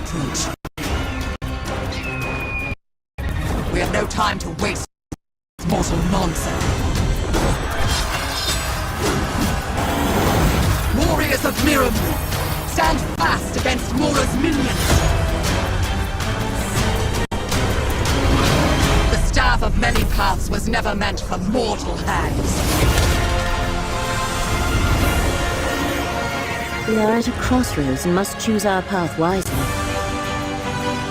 approach. We have no time to waste mortal nonsense. Warriors of Miramur, stand fast against Mora's minions. The staff of many paths was never meant for mortal hands. We are at a crossroads and must choose our path wisely.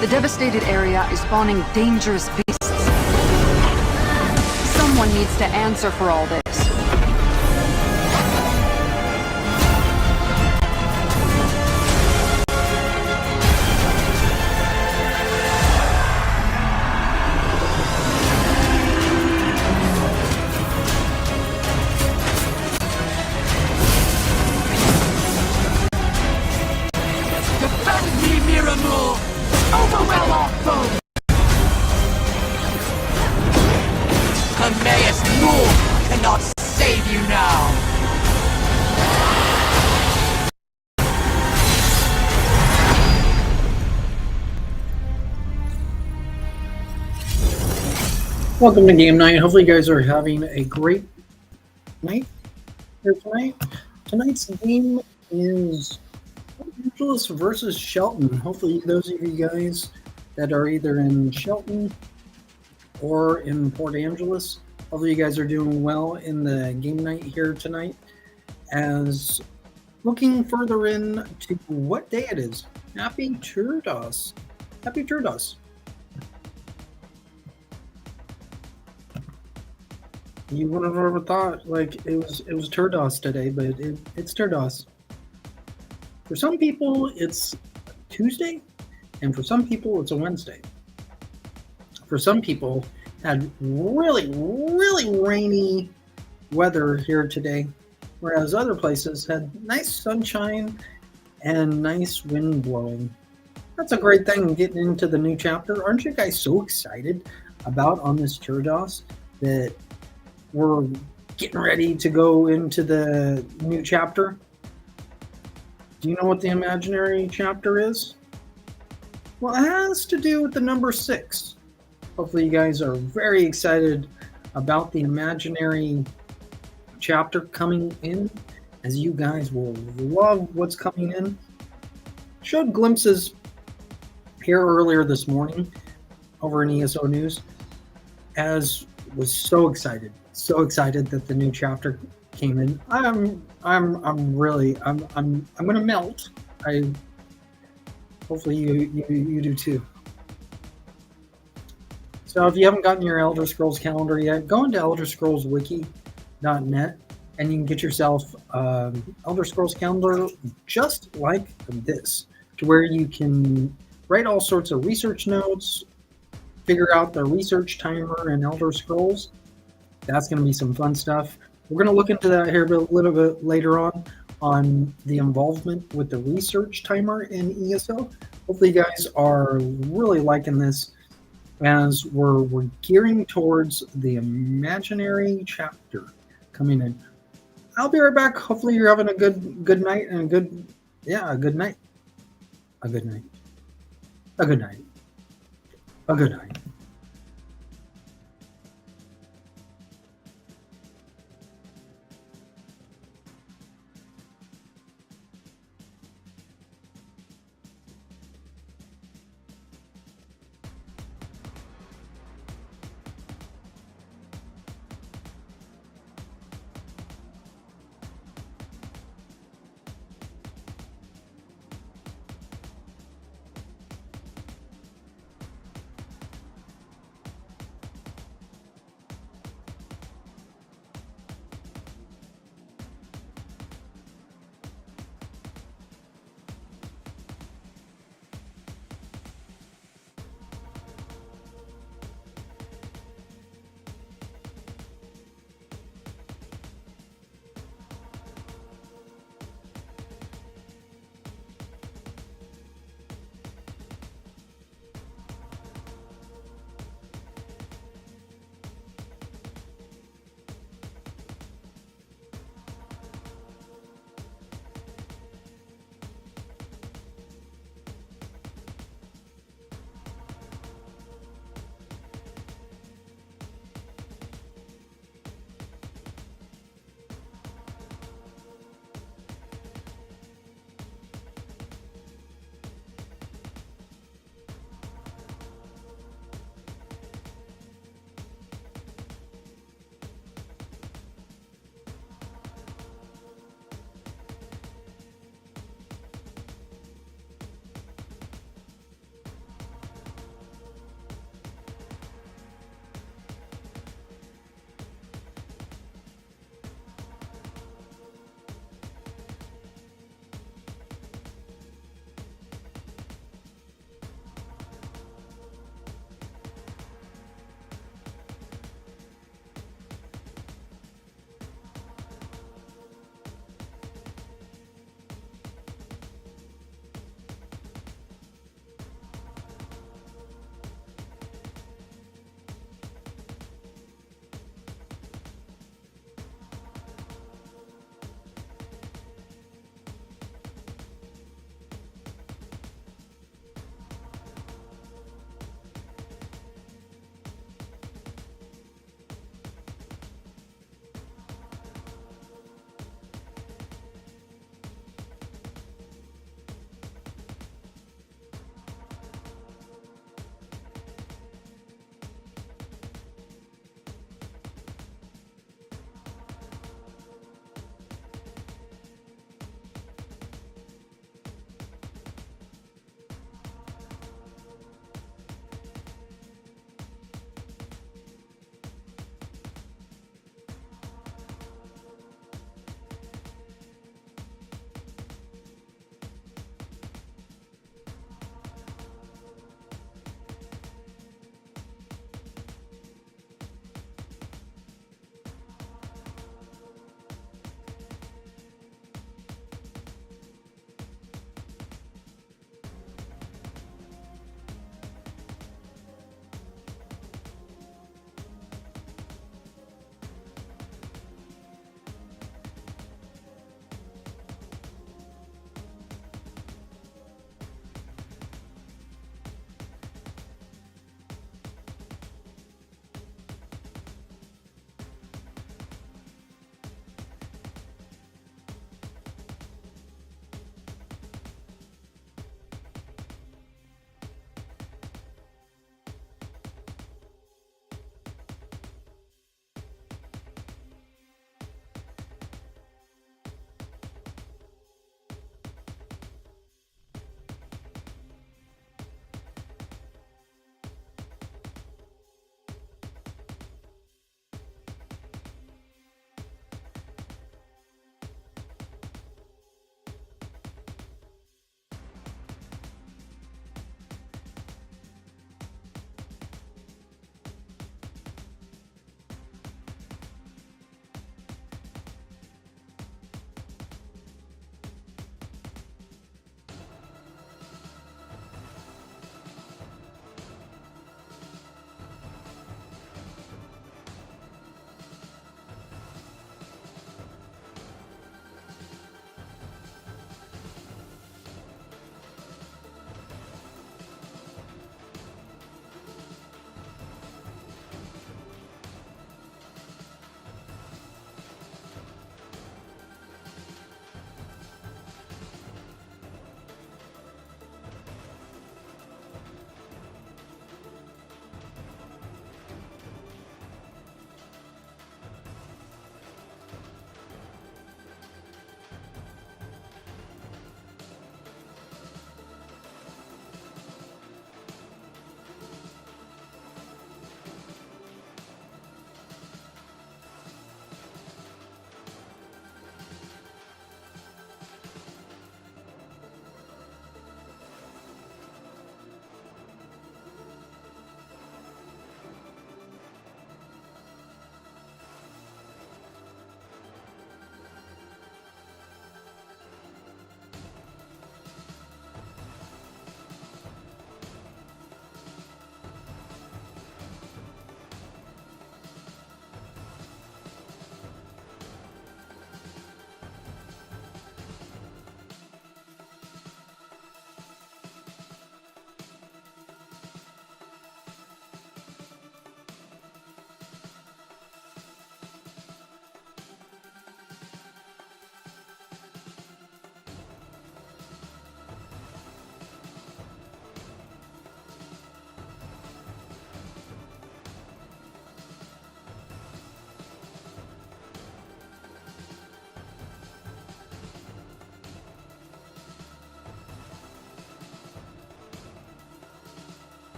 The devastated area is spawning dangerous beasts. Someone needs to answer for all this. Defend me, Miramur! Overwhelm our foes! Hermaeus North cannot save you now! Welcome to Game Night. Hopefully you guys are having a great night here tonight. Tonight's game is Los Angeles versus Shelton. Hopefully those of you guys that are either in Shelton or in Port Angeles, hopefully you guys are doing well in the game night here tonight. As looking further in to what day it is. Happy Turdos. Happy Turdos. You would have ever thought like it was Turdos today, but it's Turdos. For some people, it's Tuesday, and for some people, it's a Wednesday. For some people, had really, really rainy weather here today, whereas other places had nice sunshine and nice wind blowing. That's a great thing getting into the new chapter. Aren't you guys so excited about on this Turdos that we're getting ready to go into the new chapter? Do you know what the imaginary chapter is? Well, it has to do with the number 6. Hopefully you guys are very excited about the imaginary chapter coming in, as you guys will love what's coming in. Showed glimpses here earlier this morning over in ESO News, as was so excited that the new chapter came in. I'm gonna melt. Hopefully you do too. So if you haven't gotten your Elder Scrolls calendar yet, go into elderscrollswiki.net and you can get yourself Elder Scrolls calendar just like this, to where you can write all sorts of research notes, figure out the research timer in Elder Scrolls. That's going to be some fun stuff. We're going to look into that here a little bit later on the involvement with the research timer in ESO. Hopefully you guys are really liking this, as we're gearing towards the imaginary chapter coming in. I'll be right back. Hopefully you're having a good night and a good night. A good night. A good night. A good night.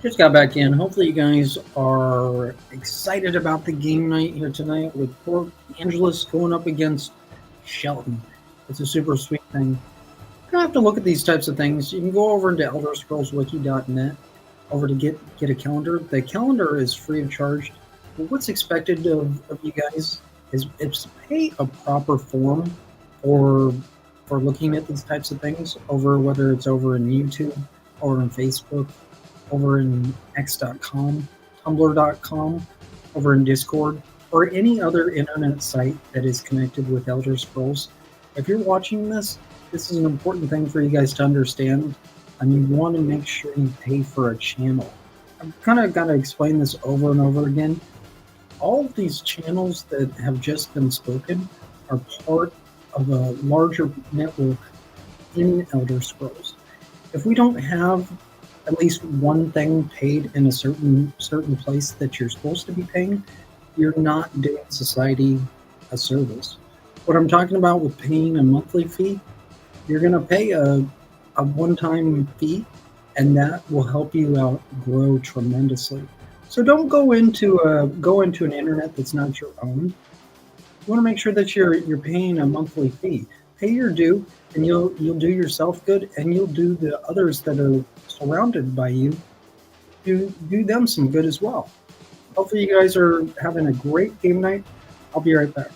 Just got back in. Hopefully, you guys are excited about the game night here tonight with poor Angelus going up against Shelton. It's a super sweet thing. You don't have to look at these types of things. You can go over into ElderScrollsWiki.net over to get a calendar. The calendar is free of charge. But what's expected of you guys is pay a proper form for looking at these types of things over, whether it's over in YouTube or on Facebook, over in x.com, tumblr.com, over in Discord, or any other internet site that is connected with Elder Scrolls. If you're watching this, this is an important thing for you guys to understand, and you want to make sure you pay for a channel. I've kind of got to explain this over and over again. All of these channels that have just been spoken are part of a larger network in Elder Scrolls. If we don't have at least one thing paid in a certain place that you're supposed to be paying, you're not doing society a service. What I'm talking about with paying a monthly fee, you're going to pay a one-time fee, and that will help you out grow tremendously. So don't go into an internet that's not your own. You want to make sure that you're paying a monthly fee. Pay your due, and you'll do yourself good, and you'll do the others that are surrounded by you. Do them some good as well. Hopefully, you guys are having a great game night. I'll be right back.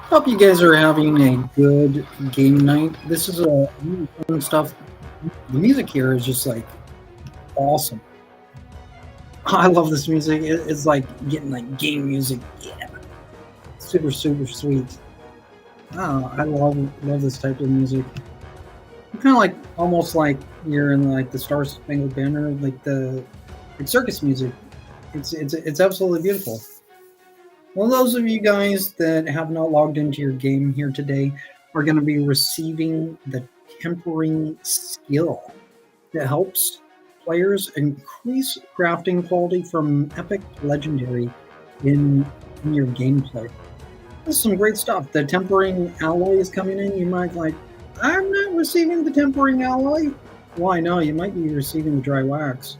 Hope you guys are having a good game night. This is a really fun stuff. The music here is just like awesome. I love this music. It's like getting like game music. Yeah, super sweet. Oh, I love this type of music. Kind of like almost like you're in like the Star Spangled Banner, like the like circus music. It's absolutely beautiful. Well, those of you guys that have not logged into your game here today are going to be receiving the tempering skill that helps players increase crafting quality from epic to legendary in your gameplay. This is some great stuff. The tempering alloy is coming in. You might like, I'm not receiving the tempering alloy. Why no? You might be receiving the dry wax.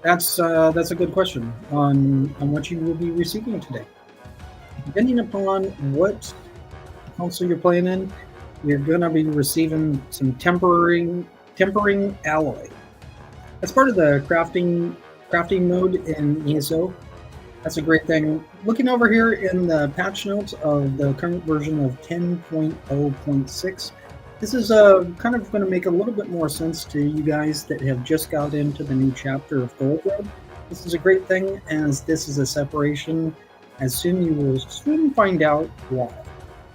That's a good question on what you will be receiving today. Depending upon what console you're playing in, you're gonna be receiving some tempering alloy. That's part of the crafting mode in ESO. That's a great thing. Looking over here in the patch notes of the current version of 10.0.6, this is kind of going to make a little bit more sense to you guys that have just got into the new chapter of Gold Road. This is a great thing, as this is a separation. As soon you will soon find out why.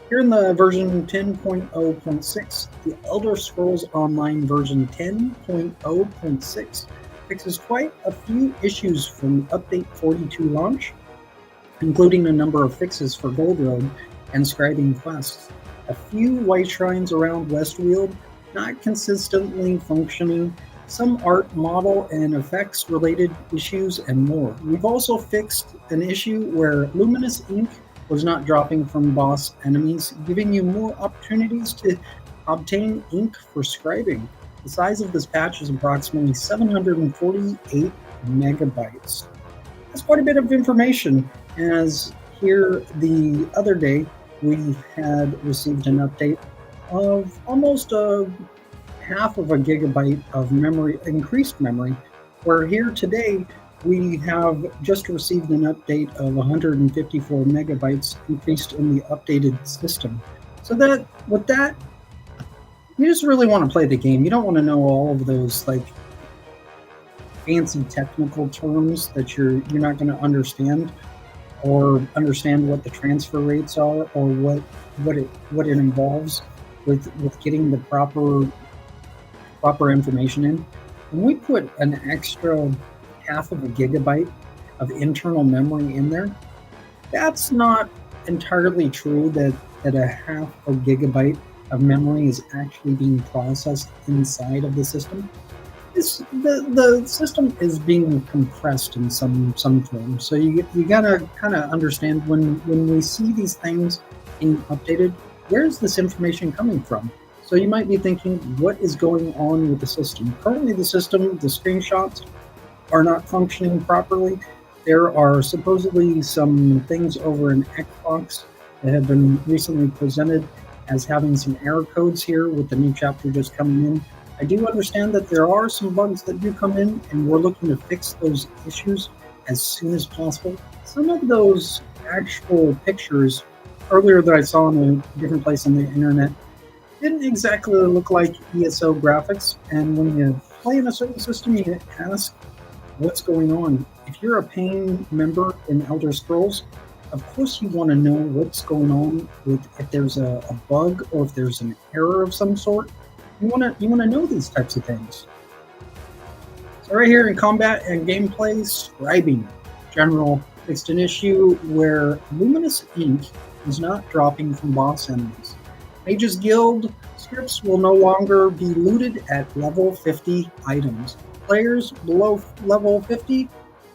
Here in the version 10.0.6, the Elder Scrolls Online version 10.0.6 fixes quite a few issues from Update 42 launch, including a number of fixes for Gold Road and scribing quests. A few white shrines around Westweald not consistently functioning, some art, model, and effects related issues, and more. We've also fixed an issue where luminous ink was not dropping from boss enemies, giving you more opportunities to obtain ink for scribing. The size of this patch is approximately 748 megabytes. That's quite a bit of information, as here the other day we had received an update of almost half of a gigabyte of memory, increased memory, where here today we have just received an update of 154 megabytes increased in the updated system. So that with that, you just really want to play the game. You don't want to know all of those like fancy technical terms that you're not going to understand, or understand what the transfer rates are, or what it involves with getting the proper information in. When we put an extra half of a gigabyte of internal memory in there, that's not entirely true that a half a gigabyte of memory is actually being processed inside of the system. The system is being compressed in some form. So you gotta kind of understand when we see these things being updated, where is this information coming from? So you might be thinking, what is going on with the system? Currently the system, the screenshots are not functioning properly. There are supposedly some things over in Xbox that have been recently presented as having some error codes here with the new chapter just coming in. I do understand that there are some bugs that do come in, and we're looking to fix those issues as soon as possible. Some of those actual pictures earlier that I saw in a different place on the internet didn't exactly look like ESO graphics, and when you play in a certain system, you ask what's going on. If you're a paying member in Elder Scrolls, of course you want to know what's going on with if there's a bug or if there's an error of some sort. You want to know these types of things. So right here in combat and gameplay, scribing general fixed an issue where luminous ink is not dropping from boss enemies. Mages Guild scripts will no longer be looted at level 50 items. Players below level 50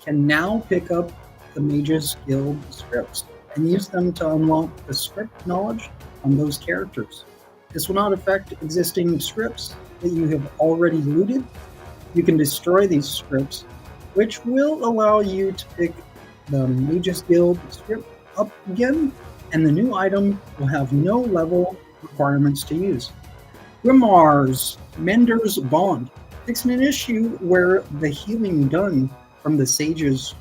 can now pick up the Mages Guild scripts and use them to unlock the script knowledge on those characters. This will not affect existing scripts that you have already looted. You can destroy these scripts, which will allow you to pick the Mages Guild script up again, and the new item will have no level requirements to use. Grimoire's Mender's Bond, fixing an issue where the healing done from the Sage's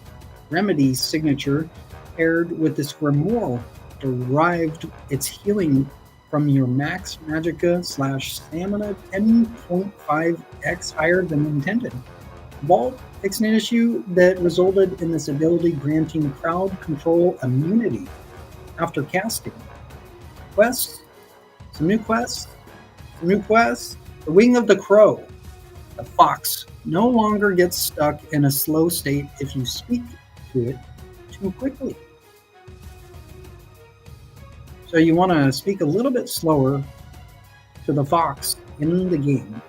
Remedy signature paired with this grimoire derived its healing from your max magicka / stamina 10.5x higher than intended. Vault fixed an issue that resulted in this ability granting crowd control immunity after casting. Quests, some new quests. The Wing of the Crow. The fox no longer gets stuck in a slow state if you speak to it too quickly. So you want to speak a little bit slower to the fox in the game.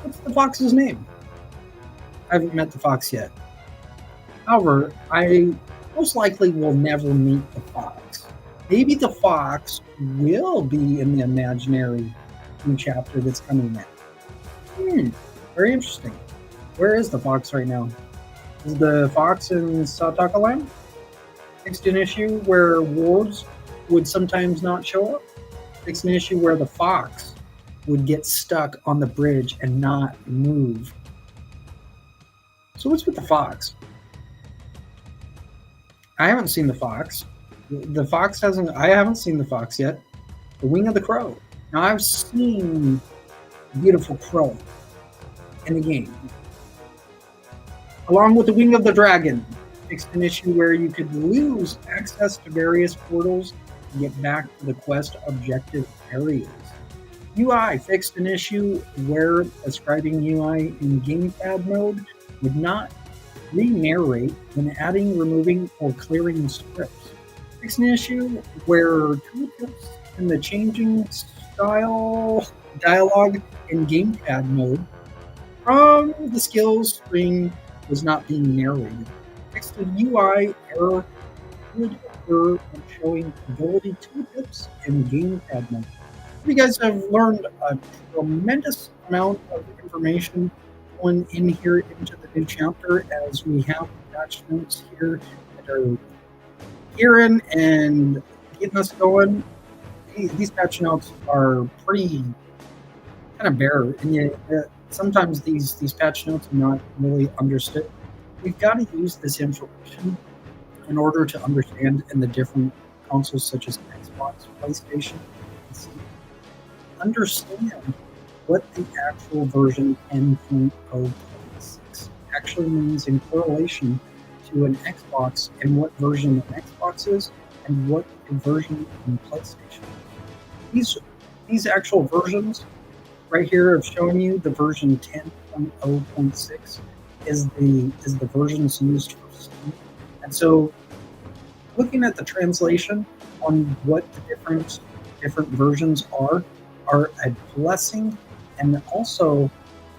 What's the fox's name? I haven't met the fox yet. However, I most likely will never meet the fox. Maybe the fox will be in the imaginary new chapter that's coming out. Very interesting. Where is the fox right now? Is the fox in Sllocsredle? Fixed an issue where wards would sometimes not show up. Fixed an issue where the fox would get stuck on the bridge and not move. So what's with the fox? I haven't seen the fox. The fox hasn't. I haven't seen the fox yet. The Wing of the Crow. Now I've seen the beautiful crow in the game, along with the Wing of the Dragon. Fixed an issue where you could lose access to various portals to get back to the quest objective areas. UI fixed an issue where ascribing UI in gamepad mode would not re-narrate when adding, removing, or clearing scripts. Fixed an issue where tooltips in the changing style dialogue in gamepad mode from the skills screen was not being narrated. Fixed a UI error would occur when showing ability tooltips in gamepad mode. You guys have learned a tremendous amount of information going in here into the new chapter, as we have patch notes here that are hearing and getting us going. These patch notes are pretty kind of bare, and yet sometimes these patch notes are not really understood. We've got to use this information in order to understand in the different consoles such as Xbox, PlayStation, PC. Understand what the actual version 10.0.6 actually means in correlation to an Xbox, and what version an Xbox is and what the version in PlayStation. These actual versions right here have shown you the version 10.0.6 is the versions used for Steam. And so looking at the translation on what the different versions are a blessing, and also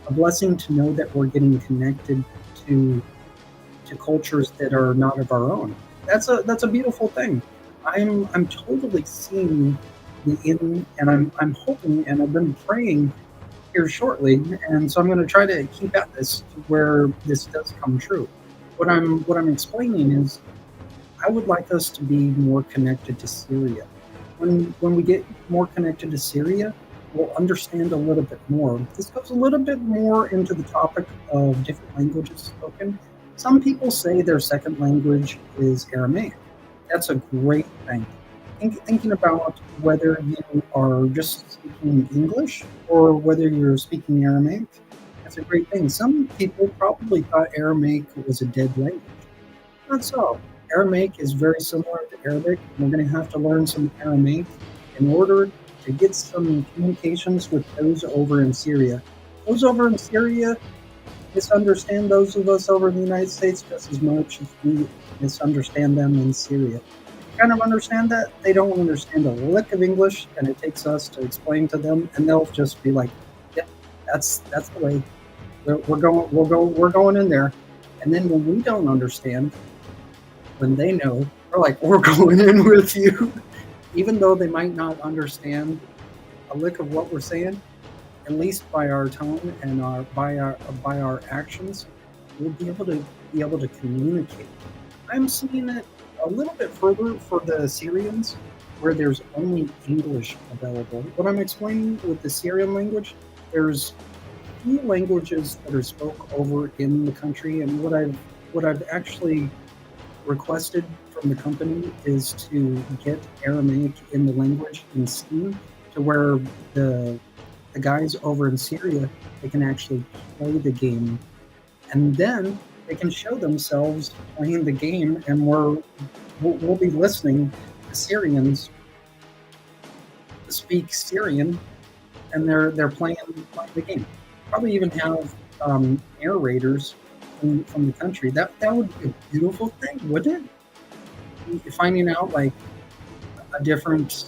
a blessing to know that we're getting connected to cultures that are not of our own. That's a beautiful thing. I'm totally seeing the end, and I'm hoping, and I've been praying here shortly, and so I'm going to try to keep at this to where this does come true. What I'm explaining is, I would like us to be more connected to Syria. When we get more connected to Syria, we'll understand a little bit more. This goes a little bit more into the topic of different languages spoken. Some people say their second language is Aramaic. That's a great thing. Thinking about whether you are just speaking English or whether you're speaking Aramaic, that's a great thing. Some people probably thought Aramaic was a dead language. Not so. Aramaic is very similar to Arabic. We're going to have to learn some Aramaic in order to get some communications with those over in Syria. Those over in Syria misunderstand those of us over in the United States just as much as we misunderstand them in Syria. Kind of understand that. They don't understand a lick of English, and it takes us to explain to them, and they'll just be like, "Yep, that's the way. We're going in there." And then when we don't understand, when they know, we're like, "We're going in with you," even though they might not understand a lick of what we're saying. At least by our tone and by our actions, we'll be able to communicate. I'm seeing it a little bit further for the Syrians, where there's only English available. What I'm explaining with the Syrian language, there's few languages that are spoke over in the country, and what I've actually requested from from the company is to get Aramaic in the language in Steam to where the guys over in Syria, they can actually play the game, and then they can show themselves playing the game, and we'll be listening to Syrians speak Syrian, and they're playing the game. Probably even have narrators from the country. That would be a beautiful thing, wouldn't it? Finding out like a different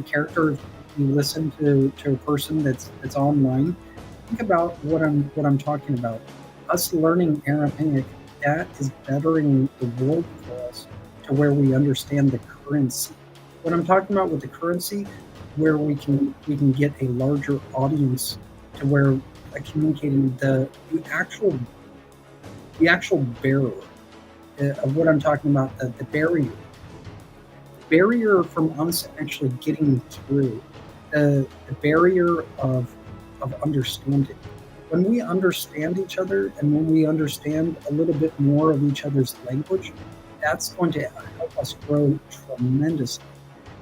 character. If you listen to a person that's online. Think about what I'm talking about. Us learning Aramaic, that is bettering the world for us to where we understand the currency. What I'm talking about with the currency, where we can get a larger audience to where communicating the actual bearer of what I'm talking about, the barrier from us actually getting through, the barrier of understanding. When we understand each other and when we understand a little bit more of each other's language, that's going to help us grow tremendously.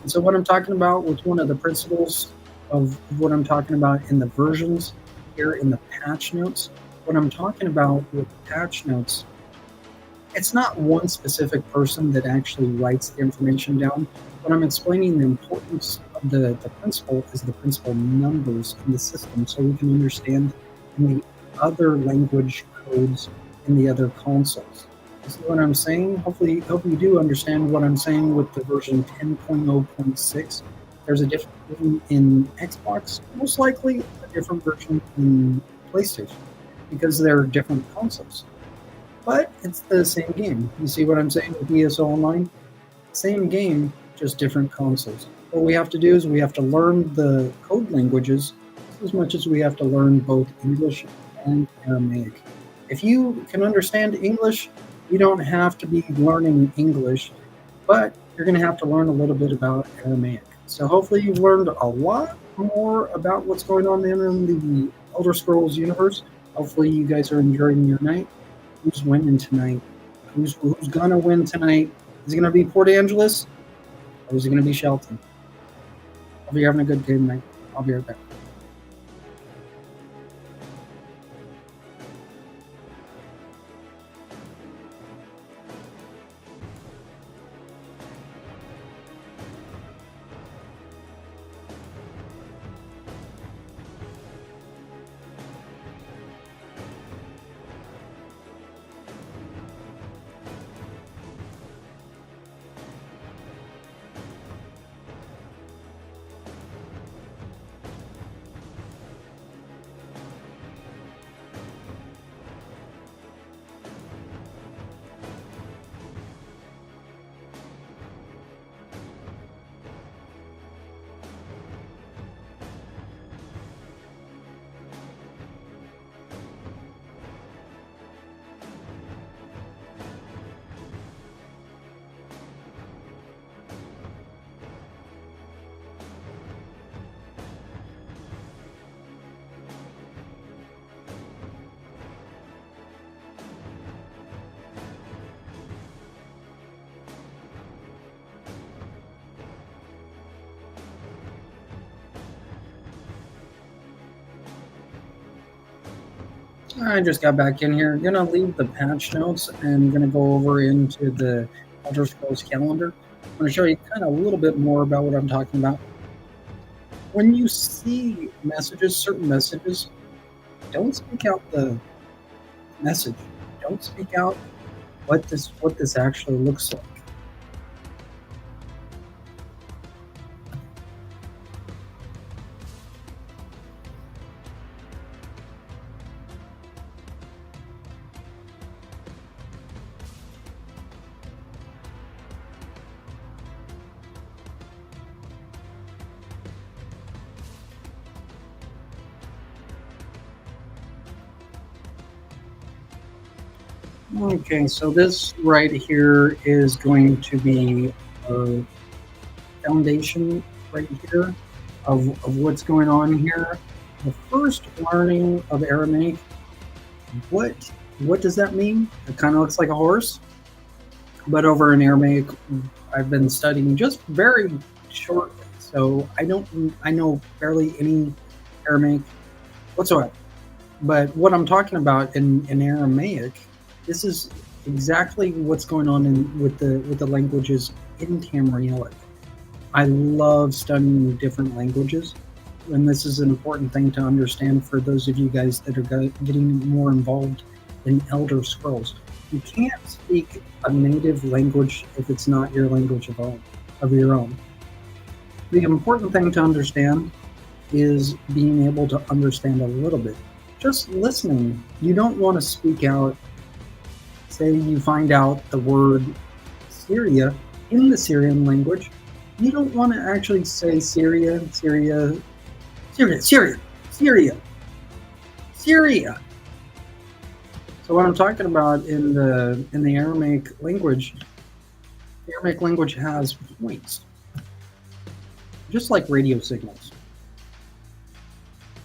And so what I'm talking about with one of the principles of what I'm talking about in the versions here in the patch notes, what I'm talking about with patch notes, it's not one specific person that actually writes the information down. When I'm explaining the importance of the principle is the principal numbers in the system, so we can understand in the other language codes in the other consoles. You see what I'm saying? Hopefully you do understand what I'm saying with the version 10.0.6. There's a different version in Xbox, most likely a different version in PlayStation, because they're different consoles. But it's the same game. You see what I'm saying with ESO Online? Same game, just different consoles. What we have to do is we have to learn the code languages as much as we have to learn both English and Aramaic. If you can understand English, you don't have to be learning English, but you're going to have to learn a little bit about Aramaic. So hopefully you've learned a lot more about what's going on in the Elder Scrolls universe. Hopefully you guys are enjoying your night. Who's winning tonight? Who's gonna win tonight? Is it gonna be Port Angeles, or is it gonna be Shelton? Hope you're having a good game night. I'll be right back. I just got back in here. I'm gonna leave the patch notes and gonna go over into the Elder Scrolls calendar. I'm gonna show you kind of a little bit more about what I'm talking about. When you see messages, certain messages, don't speak out the message. Don't speak out what this actually looks like. Okay, so this right here is going to be a foundation right here of what's going on here. The first learning of Aramaic, what does that mean? It kind of looks like a horse. But over in Aramaic, I've been studying just very shortly, so I know barely any Aramaic whatsoever. But what I'm talking about in Aramaic, this is exactly what's going on with the languages in Tamrielic. I love studying different languages, and this is an important thing to understand for those of you guys that are getting more involved in Elder Scrolls. You can't speak a native language if it's not your language of your own. The important thing to understand is being able to understand a little bit. Just listening. You don't want to speak out. Say you find out the word Syria in the Syrian language. You don't want to actually say Syria. So what I'm talking about in the Aramaic language, the Aramaic language has points, just like radio signals.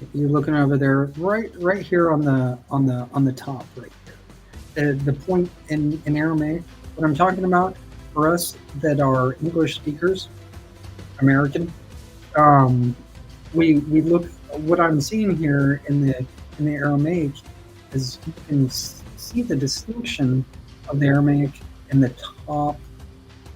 If you're looking over there, right here on the top, right here, the point in Aramaic. What I'm talking about for us that are English speakers, American, we look. What I'm seeing here in the Aramaic is you can see the distinction of the Aramaic in the top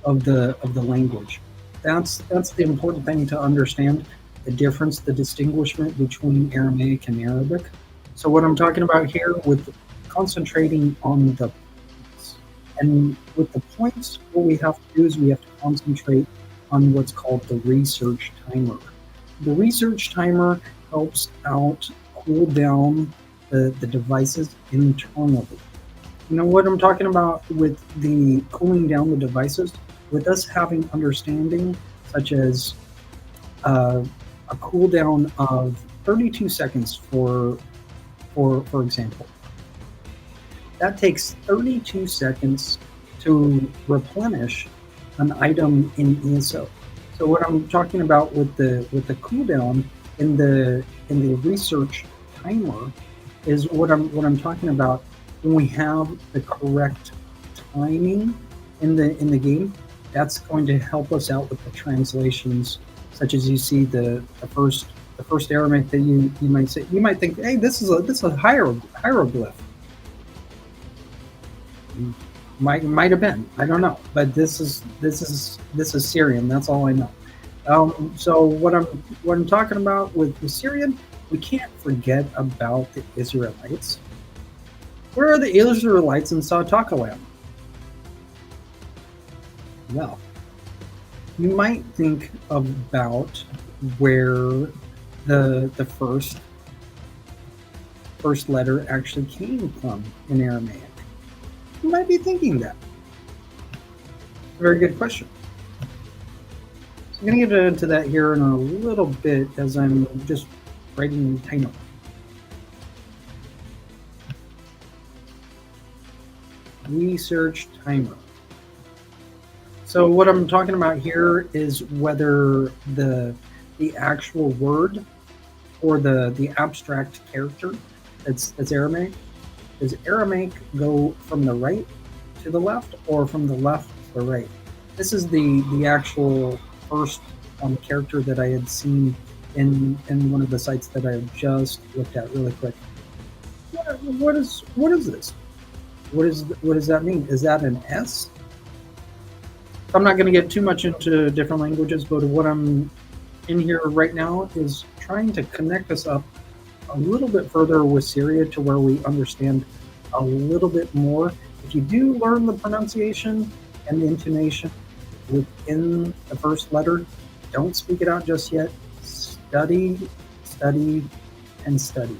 of the language. That's the important thing to understand, the difference, the distinguishment between Aramaic and Arabic. So what I'm talking about here with concentrating on the points. And with the points, what we have to do is we have to concentrate on what's called the research timer. The research timer helps out cool down the devices internally. You know what I'm talking about with the cooling down the devices? With us having understanding, such as a cooldown of 32 seconds, for example. That takes 32 seconds to replenish an item in ESO. So what I'm talking about with the cooldown in the research timer is what I'm talking about when we have the correct timing in the game. That's going to help us out with the translations, such as you see the first Aramaic that you might say, you might think, hey, this is a hieroglyph. Might have been, I don't know, but this is Syrian. That's all I know. So what I'm talking about with Syrian, we can't forget about the Israelites. Where are the Israelites in Sautakalam? Well, you might think about where the first letter actually came from in Aramaic. You might be thinking that. Very good question. So I'm going to get into that here in a little bit as I'm just writing the title. Research timer. So what I'm talking about here is whether the actual word or the abstract character that's Aramaic. Does Aramaic go from the right to the left or from the left to the right? This is the actual first character that I had seen in one of the sites that I just looked at really quick. What is this? What does that mean? Is that an S? I'm not going to get too much into different languages, but what I'm in here right now is trying to connect us up a little bit further with Syria to where we understand a little bit more. If you do learn the pronunciation and the intonation within the first letter, don't speak it out just yet. Study, study, and study.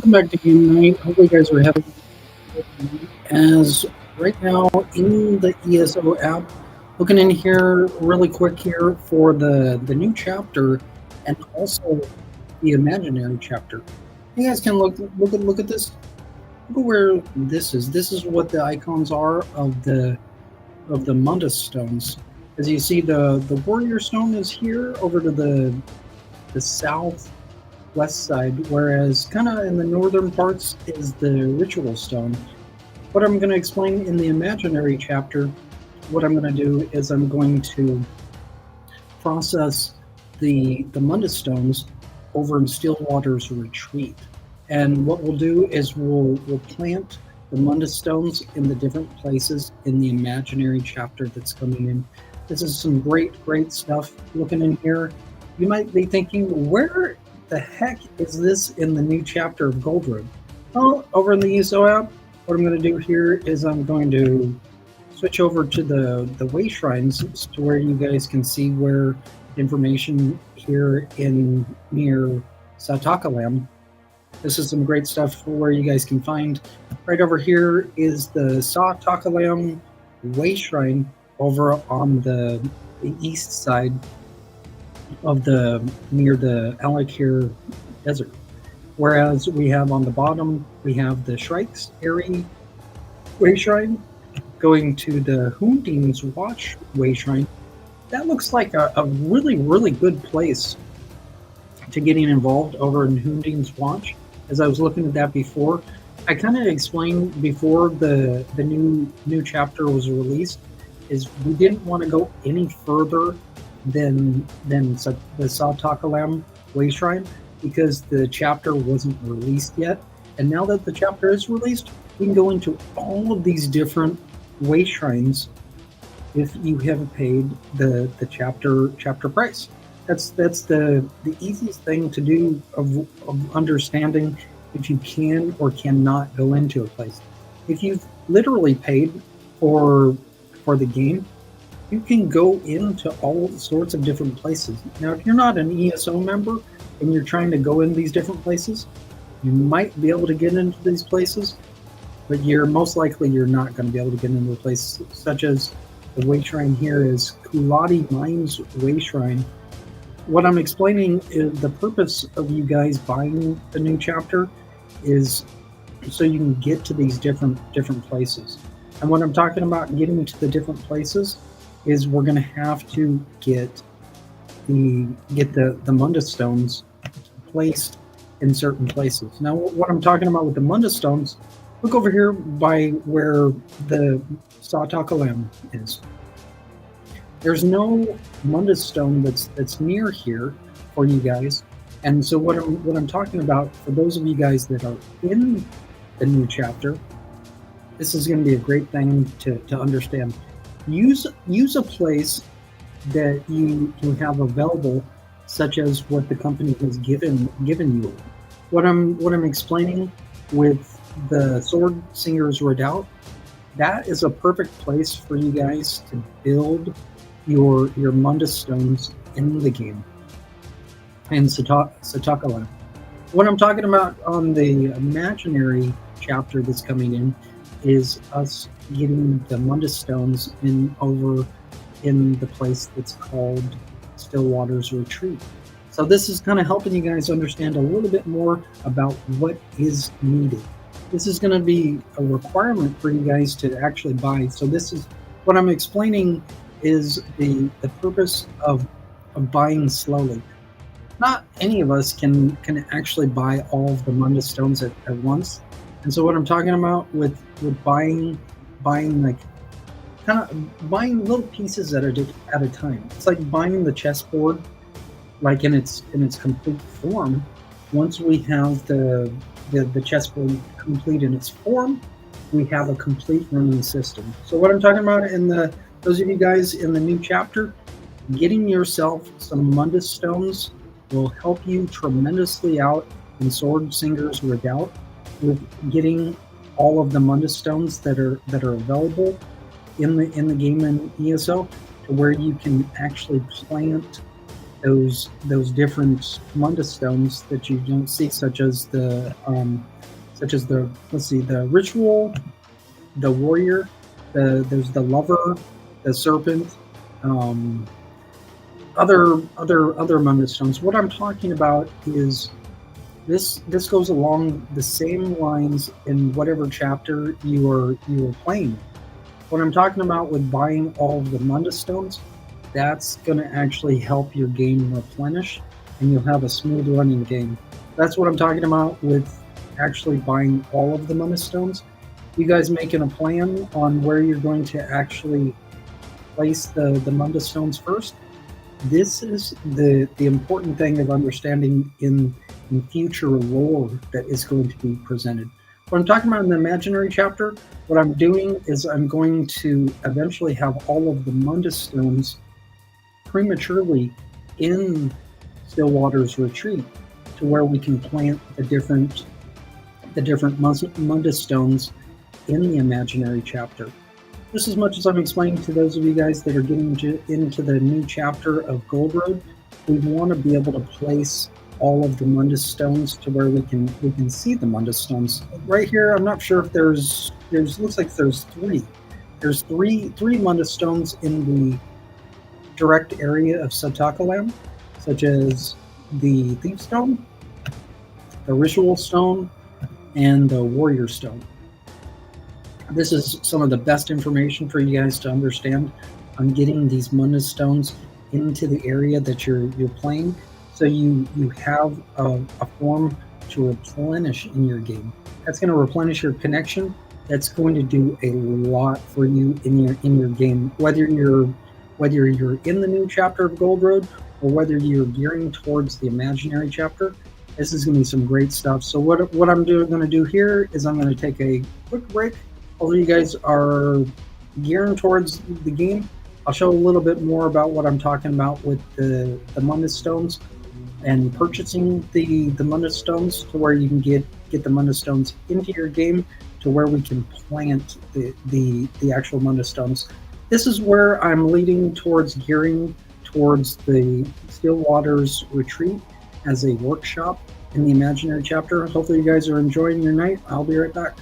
welcome back to Game Night. Hope you guys are having a good night. As right now in the ESO app, looking in here really quick here for the new chapter and also the imaginary chapter. You guys can look at this. Look at where this is. This is what the icons are of the Mundus stones. As you see, the warrior stone is here over to the southwest side, whereas kind of in the northern parts is the ritual stone. What I'm going to explain in the imaginary chapter, what I'm going to do is I'm going to process the Mundus stones over in Stillwater's retreat. And what we'll do is we'll plant the Mundus stones in the different places in the imaginary chapter that's coming in. This is some great stuff. Looking in here, you might be thinking, where the heck is this in the new chapter of Goldroad? Well, over in the ESO app, what I'm going to do here is I'm going to switch over to the way shrines to where you guys can see where information here in near Sllocsredle. This is some great stuff where you guys can find. Right over here is the Sllocsredle way shrine over on the east side of near the Alakir desert. Whereas we have on the bottom, we have the Sllocsredle way shrine going to the Hundin's Watch way shrine. That looks like a really good place to getting involved over in Hundin's Watch. As I was looking at that before, I kind of explained before the new chapter was released, is we didn't want to go any further than the Sllocsredle way shrine because the chapter wasn't released yet. And now that the chapter is released, we can go into all of these different way shrines if you have paid the chapter price. That's the easiest thing to do of understanding if you can or cannot go into a place. If you've literally paid for the game, you can go into all sorts of different places. Now, if you're not an ESO member and you're trying to go in these different places, you might be able to get into these places, but most likely you're not going to be able to get into a place such as the way shrine here is Kulati Mines way shrine. What I'm explaining is the purpose of you guys buying the new chapter is so you can get to these different places. And what I'm talking about getting to the different places is we're going to have to get the Mundus stones placed in certain places. Now, what I'm talking about with the Mundus stones, look over here by where the Sllocsredle is. There's no Mundus stone that's near here for you guys. And so what I'm talking about for those of you guys that are in the new chapter, this is going to be a great thing to understand. Use a place that you have available, such as what the company has given you. What I'm explaining with the Sllocsredle's Redoubt, that is a perfect place for you guys to build your Mundus stones in the game. And Sllocsredle. What I'm talking about on the imaginary chapter that's coming in is us getting the Mundus stones over in the place that's called Stillwater's Retreat. So this is kind of helping you guys understand a little bit more about what is needed. This is going to be a requirement for you guys to actually buy. So this is what I'm explaining is the purpose of buying slowly. Not any of us can actually buy all of the Mundus stones at once. And so what I'm talking about with buying like kind of buying little pieces at a time. It's like buying the chessboard like in its complete form. Once we have the chessboard complete in its form, we have a complete running system. So what I'm talking about those of you guys in the new chapter, getting yourself some Mundus stones will help you tremendously out in Sllocsredle's Redoubt with getting all of the Mundus stones that are available in the game in ESO, to where you can actually plant those different Mundus stones that you don't see, such as the let's see, the ritual, the warrior, there's the lover, the serpent, um, other Mundus stones. What I'm talking about is this goes along the same lines in whatever chapter you are playing. What I'm talking about with buying all of the Mundus stones, that's going to actually help your game replenish, and you'll have a smooth running game. That's what I'm talking about with actually buying all of the Mundus stones. You guys making a plan on where you're going to actually place the Mundus stones first? This is the important thing of understanding in future lore that is going to be presented. What I'm talking about in the imaginary chapter, what I'm doing is I'm going to eventually have all of the Mundus stones prematurely in Stillwater's retreat, to where we can plant the different Mundus stones in the imaginary chapter. Just as much as I'm explaining to those of you guys that are getting into the new chapter of Gold Road, we want to be able to place all of the Mundus stones to where we can see the Mundus stones. Right here, I'm not sure if there's looks like there's three. There's three Mundus stones in the direct area of Subtakalam, such as the Thief Stone, the Ritual Stone, and the Warrior Stone. This is some of the best information for you guys to understand on getting these Mundus stones into the area that you're playing, so you have a form to replenish in your game. That's going to replenish your connection. That's going to do a lot for you in your game, whether you're in the new chapter of Gold Road or whether you're gearing towards the imaginary chapter. This is going to be some great stuff. So what I'm going to do here is I'm going to take a quick break. Although you guys are gearing towards the game, I'll show a little bit more about what I'm talking about with the Mundus stones and purchasing the Mundus stones, to where you can get the Mundus stones into your game, to where we can plant the actual Mundus stones. This is where I'm leading towards gearing towards the Stillwater's retreat as a workshop in the imaginary chapter. Hopefully you guys are enjoying your night. I'll be right back.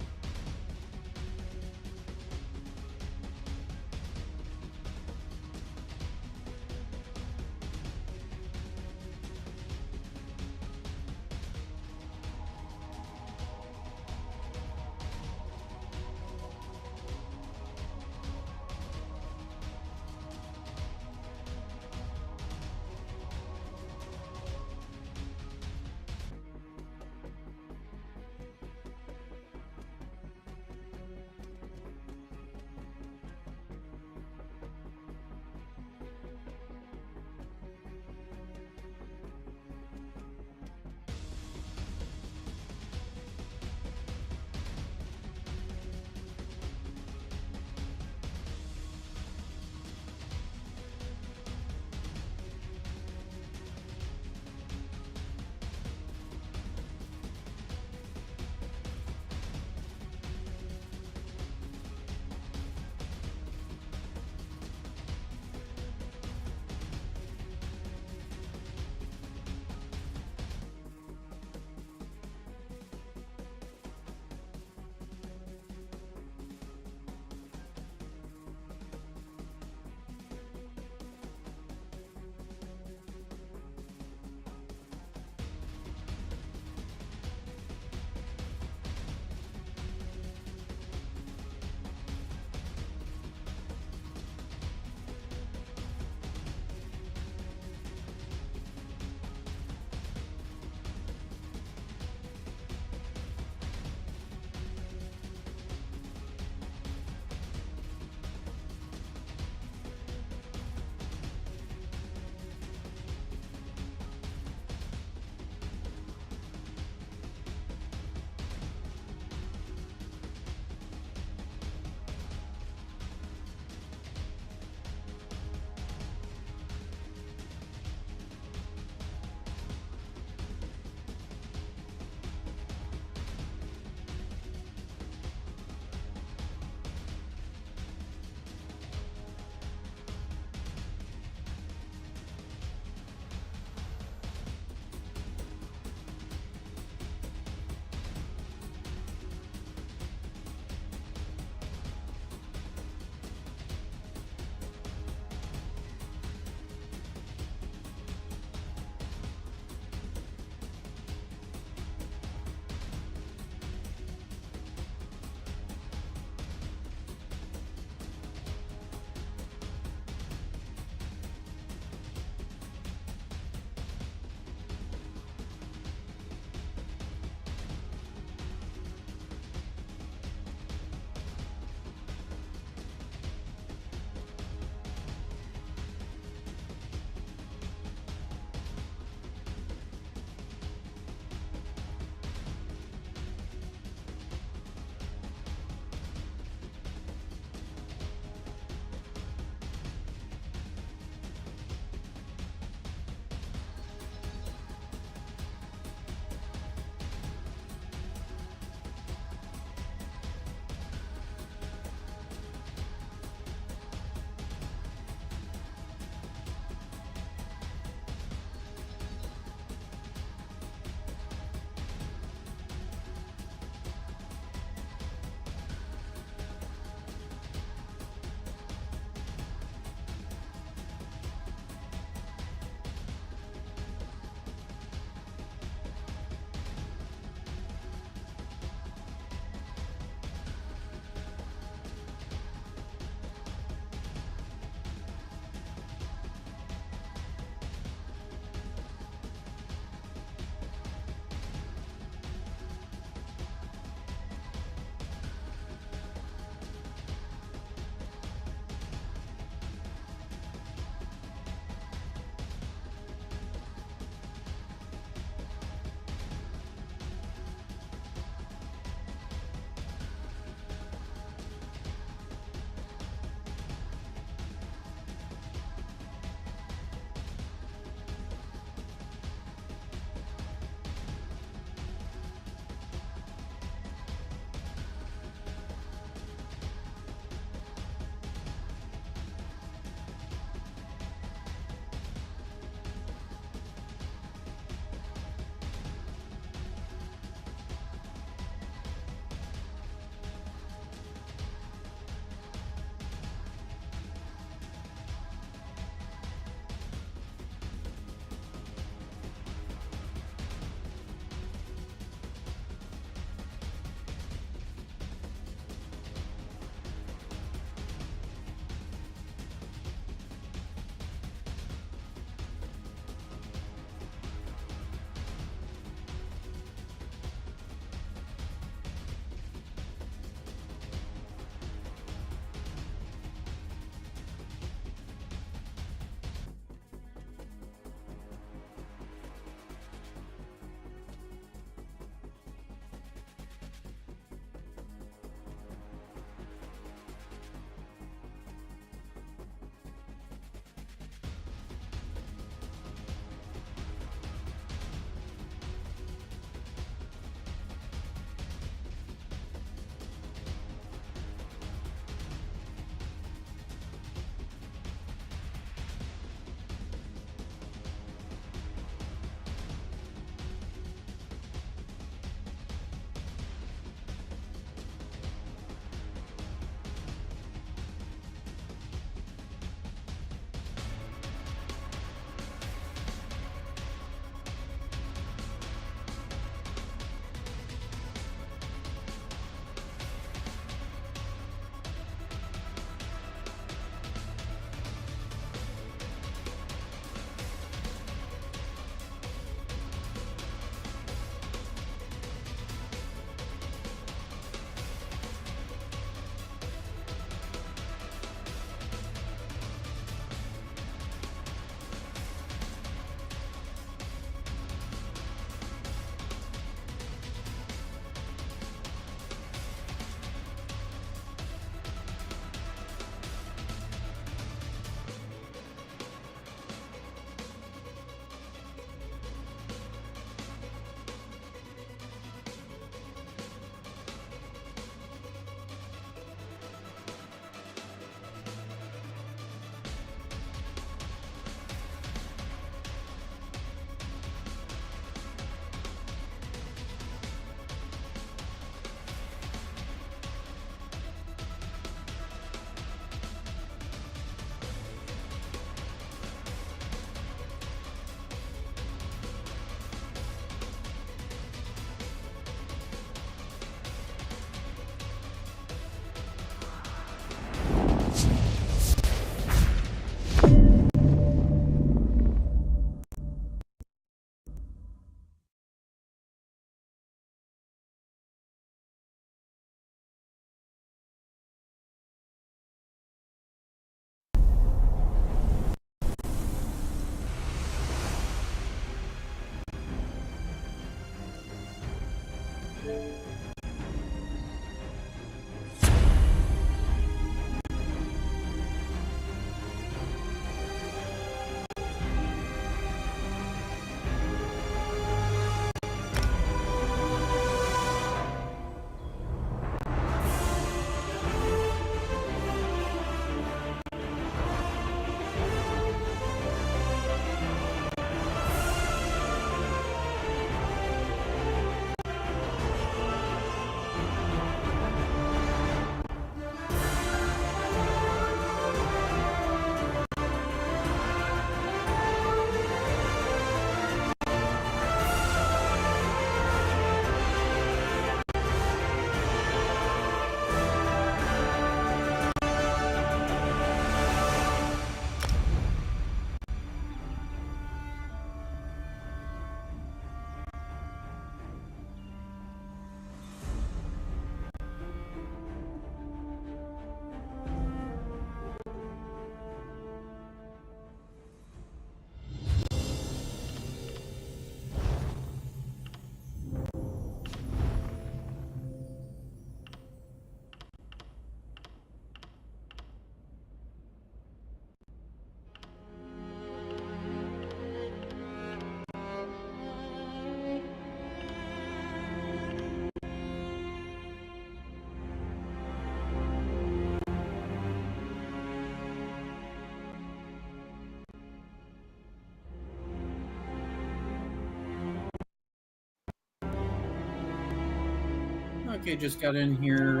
Okay, just got in here.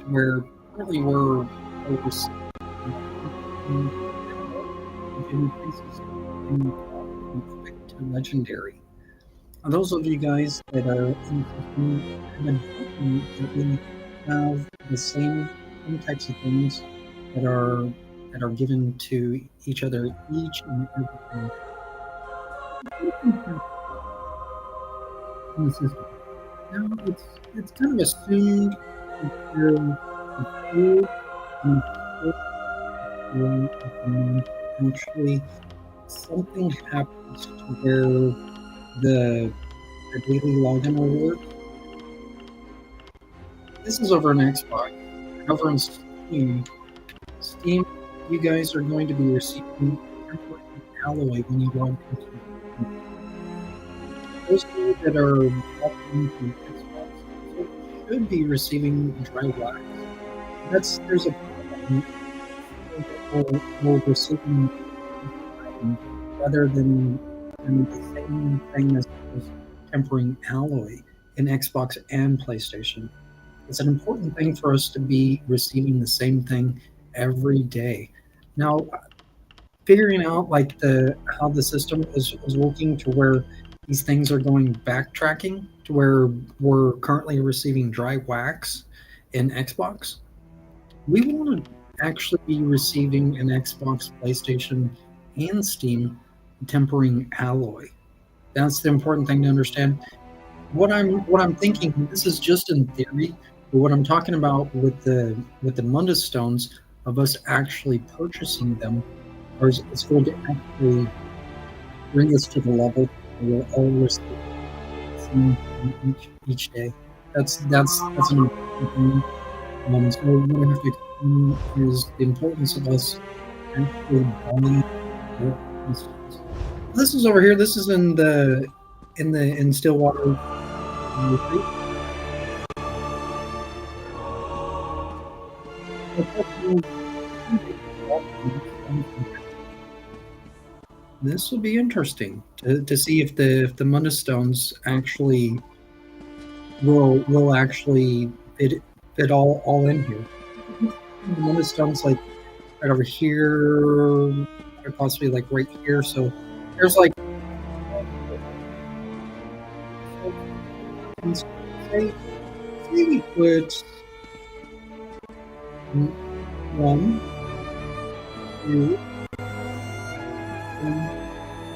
Where currently we're focused increases in quick to legendary. Those of you guys that are in the system have been hoping that we have the same types of things that are given to each other each and every day in the system. Now it's kind of assumed that there before actually something happens to where the daily login reward. This is over on Xbox. And over on Steam, you guys are going to be receiving temporary alloy when you log into those of you that are logging into Xbox should be receiving dry wax. There's a problem we're receiving rather than the same thing as tempering alloy in Xbox and PlayStation. It's an important thing for us to be receiving the same thing every day. Now, figuring out like how the system is working to where these things are going backtracking to where we're currently receiving dry wax in Xbox. We want to actually be receiving an Xbox, PlayStation, and Steam tempering alloy. That's the important thing to understand. What I'm thinking, this is just in theory, but what I'm talking about with the Mundus stones of us actually purchasing them, or it's going to actually bring us to the level where we're all receiving each day. That's an important thing. So what I have to explain is the importance of us actually buying the stones. This is over here. This is in Stillwater. This will be interesting to see if the Mundus stones actually will actually fit all in here. The Mundus stones like right over here, or possibly like right here. So there's like say we put 1, 2, 3,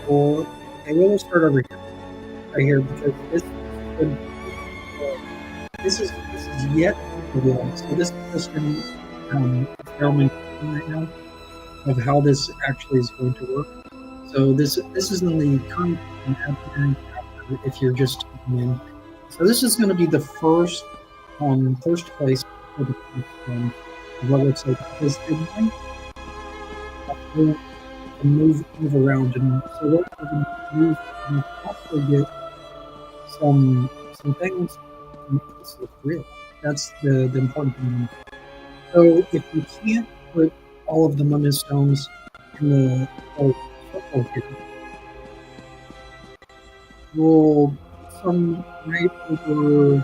4. Okay, we'll start over here, right here, because this is yet to be done. So this is just an experimentation right now of how this actually is going to work. So this is in the current chapter if you're just tuning in. So this is going to be the first place for the what looks like this thing. Move around, and so what we're going to do is possibly get some things to make this look real. That's the important thing. So if we can't put all of the Mundus stones in the circle here, we'll put some right over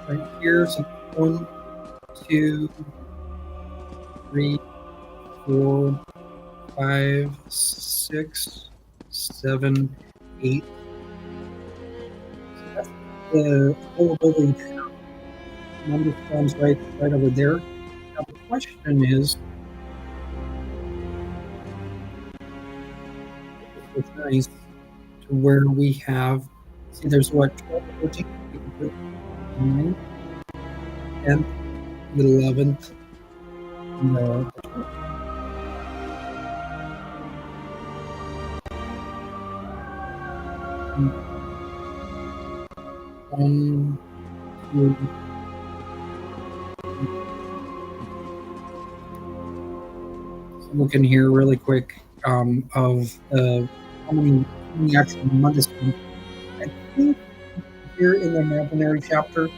right here. So 1, 2, 3, 4, 5, 6, 7, 8. So that's the whole building. Number stones right over there. Now the question is, it's nice to where we have. See, there's what 12, 14, 9, 10th, 11th, and the 12th. One, two, so looking here really quick of how many actual Mundus. I think here in the imaginary chapter, I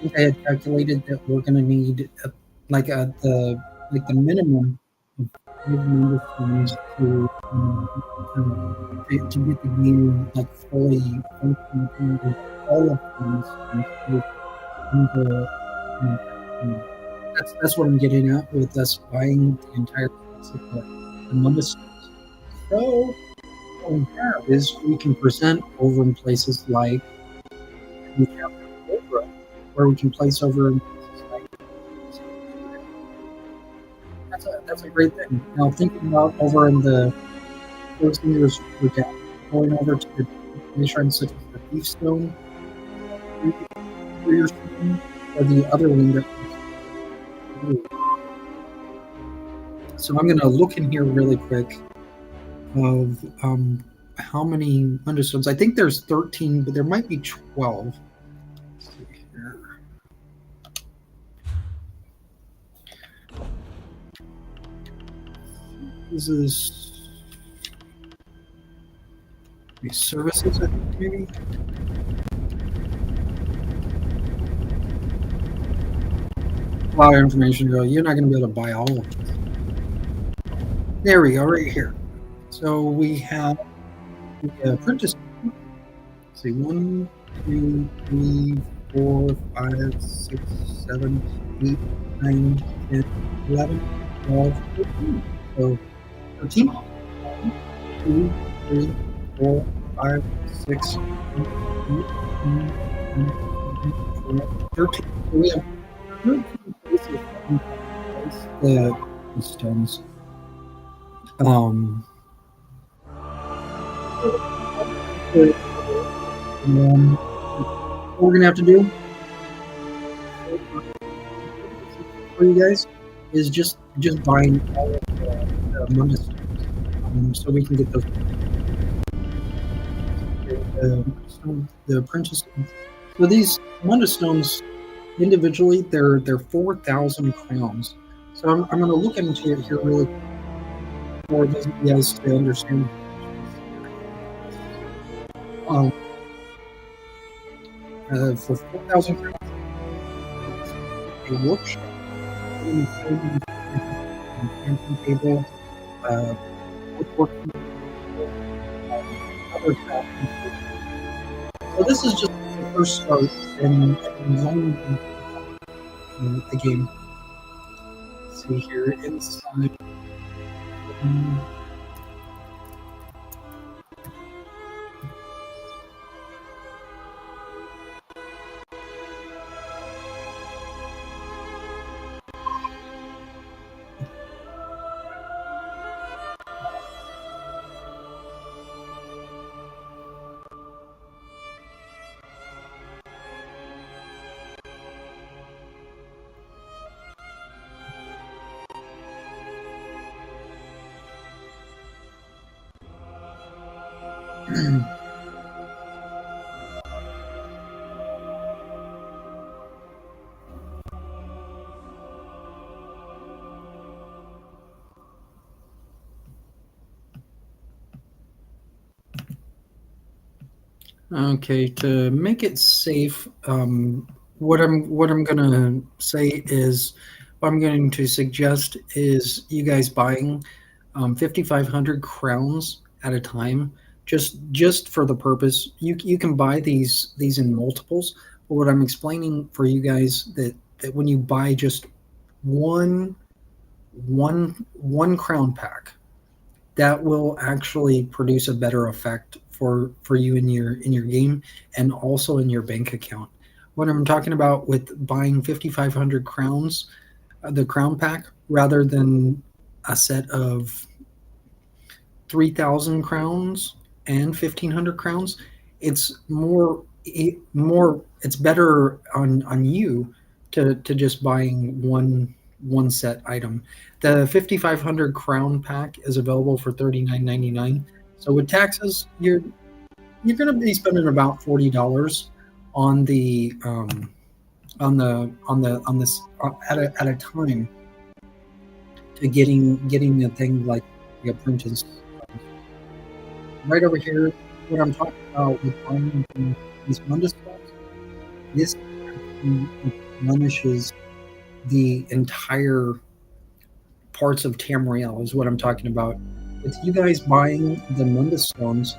think I had calculated that we're going to need the minimum of number things to get the game like fully functioning with all of these things in the, that's what I'm getting at with us buying the entire class of the Nimbus. So what we have is we can present over in places like we have Cobra, where we can place over in places like that's a great thing. Now thinking about over in the those things we're going over to the missions such as the Thief Stone, Warrior Stone, or the other one that. So I'm going to look in here really quick of how many understones. I think there's 13, but there might be 12. Let's see here. This is these services, I think, maybe. A lot of information to go. You're not going to be able to buy all of it. There we go, right here. So we have the apprentice. Let's see, 1, 2, 3, 4, 5, 6, 7, 8, 9, 10, 11, 12, 13. So 13. 1, 2, 3, 4, 5, 6, 7, 8, 9, 10, 11, 13. So we have 13 places that we can place the stones. What we're gonna have to do for you guys is just buying all of the Munda stones, so we can get those. The apprentice stones. So these Munda stones individually, they're 4,000 crowns. So I'm gonna look into it here really quick for those of you guys to understand. For 4,000 crowns, a workshop, camping table, woodworking, other stuff. So this is just the first start in learning the game. Let's see here inside. Okay, to make it safe, what I'm gonna say is, what I'm going to suggest is you guys buying 5,500 crowns at a time, just for the purpose. You can buy these in multiples, but what I'm explaining for you guys that when you buy just one crown pack, that will actually produce a better effect for you in your game and also in your bank account. What I'm talking about with buying 5,500 crowns, the crown pack, rather than a set of 3,000 crowns and 1,500 crowns, it's it's better on you to just buying one set item. The 5,500 crown pack is available for $39.99. So with taxes, you're going to be spending about $40 on the on this at a time to getting a thing like the apprentice. Right over here, what I'm talking about with buying these Munda stones, this replenishes the entire parts of Tamriel is what I'm talking about. With you guys buying the Mundus stones,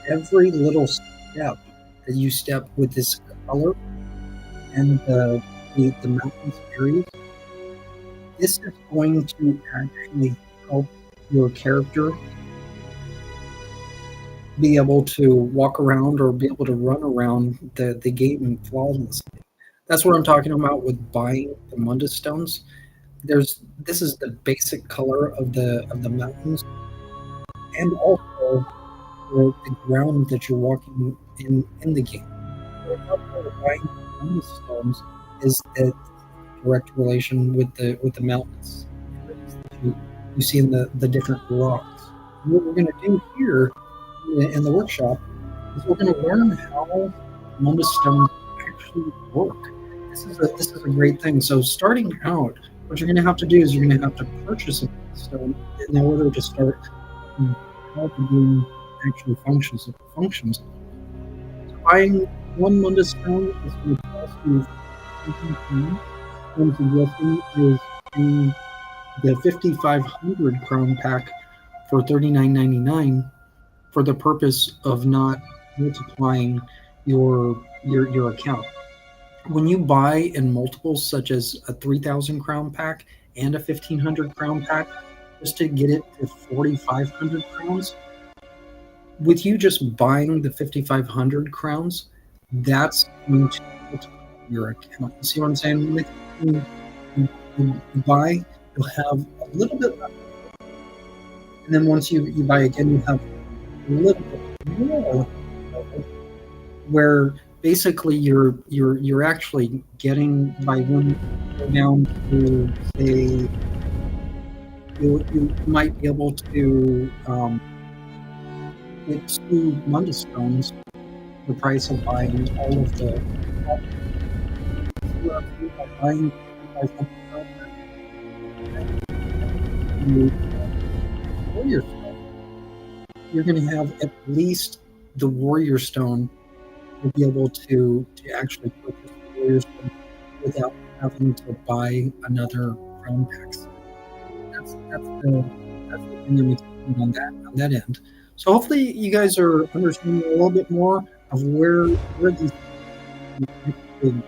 every little step that you step with this color and the mountains areas, this is going to actually help your character be able to walk around or be able to run around the game flawlessly. That's what I'm talking about with buying the Mundus stones. This is the basic color of the mountains, and also the ground that you're walking in the game. So another part of buying the Mundus stones is that direct relation with the mountains you see in the different rocks. And what we're going to do here in the workshop is we're going to learn how Mundus stones actually work. This is a great thing. So starting out, what you're going to have to do is you're going to have to purchase a Mundus stone in order to start how the game actually functions. So buying one Mundus stone is going to cost you 15 I'm suggesting is in the 5,500 crown pack for $39.99 for the purpose of not multiplying your account. When you buy in multiples, such as a 3,000 crown pack and a 1,500 crown pack, just to get it to 4,500 crowns, with you just buying the 5,500 crowns, that's going to multiply your account. You see what I'm saying? With you buy, you'll have a little bit left. And then once you buy again, you have a little bit more, where basically you're actually getting, by when you go down to, say, you might be able to get 2 Mundus stones, the price of buying all of the buying warrior stone, you're going to have at least the warrior stone to be able to actually purchase the warrior stone without having to buy another crown pack. That's the thing that makes it on that end. So hopefully you guys are understanding a little bit more of where these actually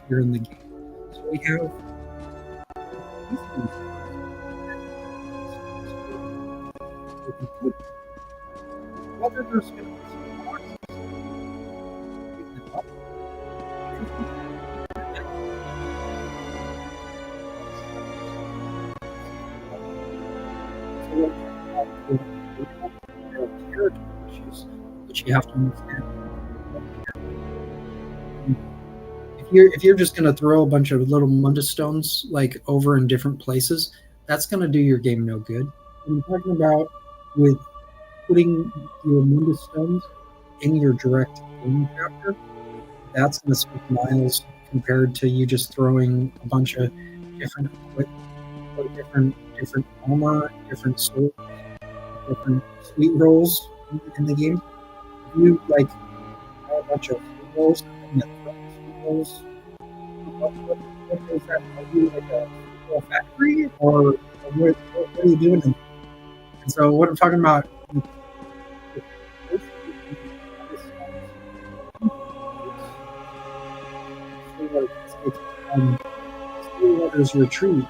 here in the game. So we have whether there's going to be some boxes, issues that you have to understand. If you're just going to throw a bunch of little Mundus stones like over in different places, that's going to do your game no good. What I'm talking about with putting your Mundus stones in your direct game chapter, that's going to speak miles compared to you just throwing a bunch of different equipment, different armor, different swords, different sweet rolls in the game. If you like a bunch of sweet rolls and sweet rolls, what is that? Are you like a whole factory, or what are you doing? And so what I'm talking about. Sllocsredle's retreat.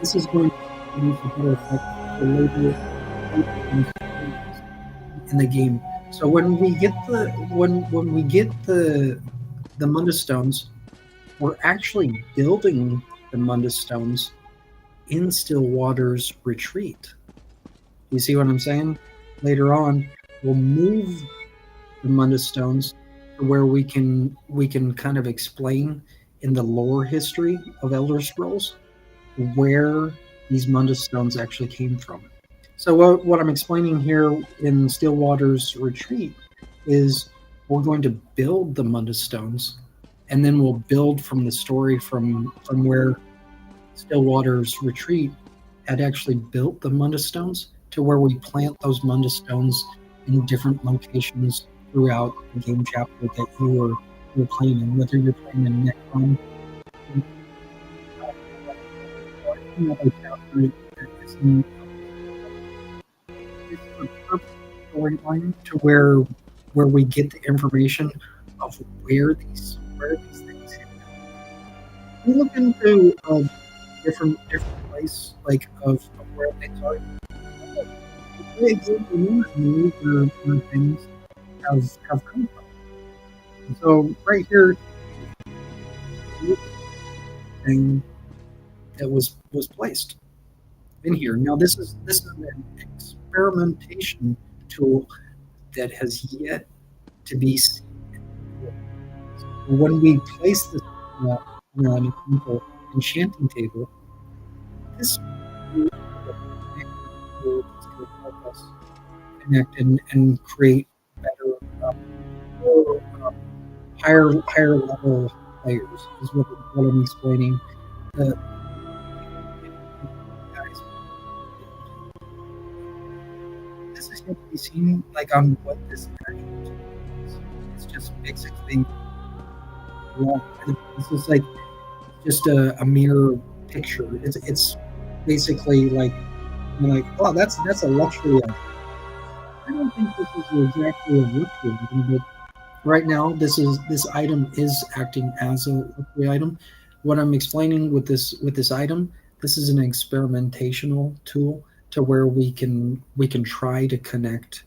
This is going to use a better effect for later in the game. So when we get the Mundus stones, we're actually building the Mundus stones in Sllocsredle's retreat. You see what I'm saying? Later on, we'll move the Mundus stones to where we can kind of explain in the lore history of Elder Scrolls where these Mundus stones actually came from. So what I'm explaining here in Sllocsredle's retreat is we're going to build the Mundus stones, and then we'll build from the story from where Sllocsredle's retreat had actually built the Mundus stones to where we plant those Mundus stones in different locations throughout the game chapter that you were playing in, whether you're playing in Necron, another chapter that isn't it's a perfect storyline to where we get the information of where these things hit. We look into a different place like of where things are. They exist in where things have come from. And so right here, thing that was placed in here. Now this is an experimentation tool that has yet to be seen. When we place this on an example enchanting table, this tool is going to help us connect and create better, more, higher level players. Is what I'm explaining. The guys, this is yet to be seen, like on what this actual tool is. It's just basically wrong. This is like just a mere picture. It's basically like you're like, oh, that's a luxury item. I don't think this is exactly a luxury item, but right now this item is acting as a luxury item. What I'm explaining with this item, this is an experimentational tool to where we can try to connect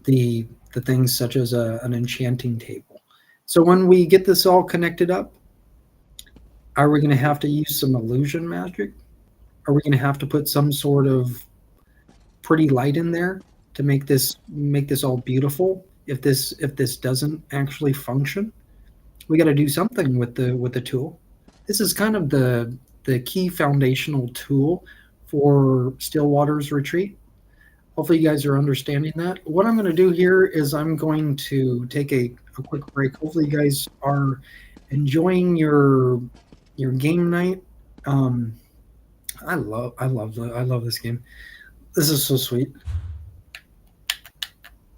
the things such as an enchanting table. So when we get this all connected up, are we going to have to use some illusion magic? Are we going to have to put some sort of pretty light in there to make this all beautiful? If this doesn't actually function, we got to do something with the tool. This is kind of the key foundational tool for Stillwater's retreat. Hopefully, you guys are understanding that. What I'm going to do here is I'm going to take a quick break. Hopefully, you guys are enjoying your game night. Um, I love this game. This is so sweet.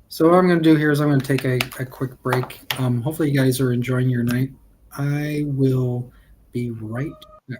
So what I'm going to do here is I'm going to take a quick break. Hopefully you guys are enjoying your night. I will be right back.